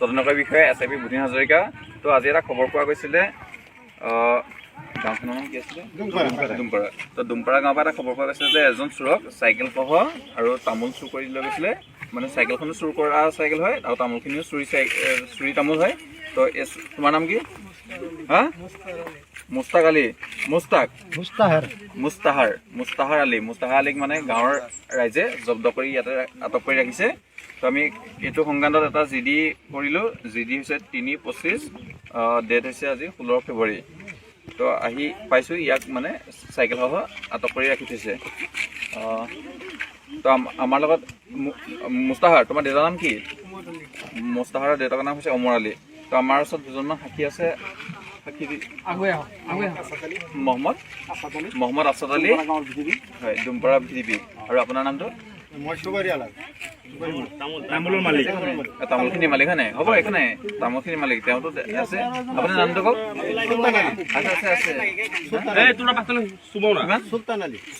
তদন্তকাৰী বিষয়া SIP বুধিন হাজৰিকা। তো আজি এটা খবৰ পোৱা গৈছিলে গাঁওখনৰ নাম কি আছিলে? দুমপাৰা। তো দুমপাৰা গাঁৱৰ পৰা এটা খবৰ পোৱা গৈছিলে যে এজন চোৰক চাইকেলসহ আৰু তামোল চুৰ কৰি লৈ গৈছিলে। মানে চাইকেলখনো চুৰ কৰা চাইকেল হয় আৰু তামোলখিনিও চুৰি তামোল হয়। তো তোমাৰ নাম কি? হা? মুস্তাক আলী। মুস্তাহাৰ আলীক মানে গাঁৱৰ ৰাইজে জব্দ কৰি ইয়াতে আটক কৰি ৰাখিছে। তো আমি এইটো সংক্ৰান্তত এটা GD কৰিলোঁ। GD হৈছে 3/25, ডেট হৈছে আজি 16 ফেব্ৰুৱাৰী। তো আহি পাইছোঁ ইয়াক মানে চাইকেলসহ আটক কৰি ৰাখি থৈছে। তো আমাৰ লগত মুস্তাহাৰ, তোমাৰ দেউতাৰ নাম কি? মুস্তাহাৰৰ দেউতাকৰ নাম হৈছে অমৰ আলী। তো আমাৰ ওচৰত দুজনমান সাক্ষী আছে। মহম্মদ আছাদ আলী, হয়, দুমপাৰা VDP। আৰু আপোনাৰ নামটো? তামোলখিনি মালিক হয় নাই? হ'ব, একো নাই, তামোলখিনি মালিক তেওঁতো আছে। আপোনাৰ নামটো কওক।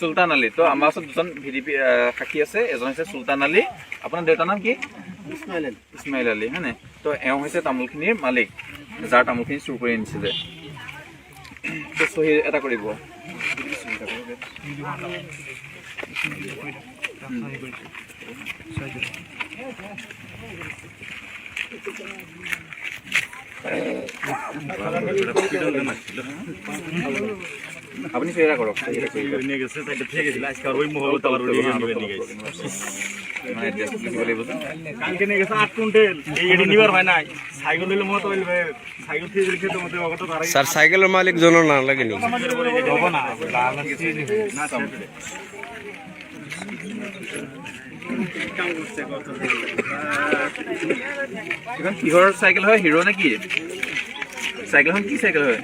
চুলতান আলী। তো আমাৰ ওচৰত দুজন VDP সাক্ষী আছে। এজন হৈছে চুলতান আলী। আপোনাৰ দেউতাৰ নাম কি? ইছমাইল আলী হয় নাই? তো এওঁ হৈছে তামোলখিনিৰ মালিক, যাৰ তামোলখিনি চুৰ কৰি আনিছিলে। তো চহী এটা কৰিব। আপুনি চহী এটা কৰক। স্যাৰ সাইকেলেৰ মালিক জন না লাগে নি এখন কিহৰ চাইকেল হয়? হিৰো নে কি? চাইকেলখন কি চাইকেল হয়?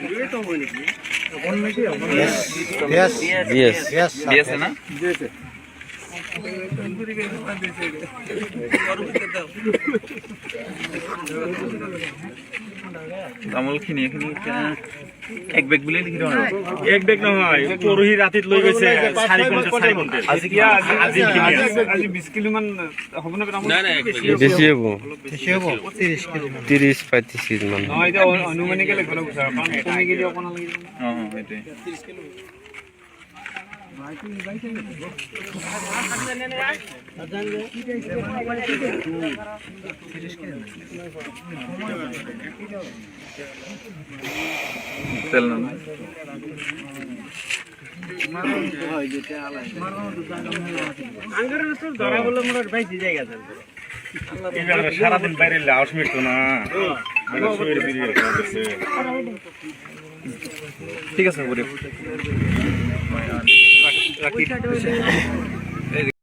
BS না? তামোলখিনি এইখিনি এক বেগ বুলি লিখি দিওঁ আৰু। এক বেগ নহয়, পৰহি ৰাতিত লৈ গৈছে 4 কুইণ্টেল। আজি 20 কিলো মান হ'ব না? বেশি হব 30-35 মান। নহয়, এতিয়া অনুমানিকে লিখিব লাগিব ছাৰ, কাৰণ কমি গেলি অকণমান লাগিব। সেইটোৱে। তেল না সাৰাদিন বাইৰে আউস মিটতো না। ঠিক আছে হ'ব দিয়ক।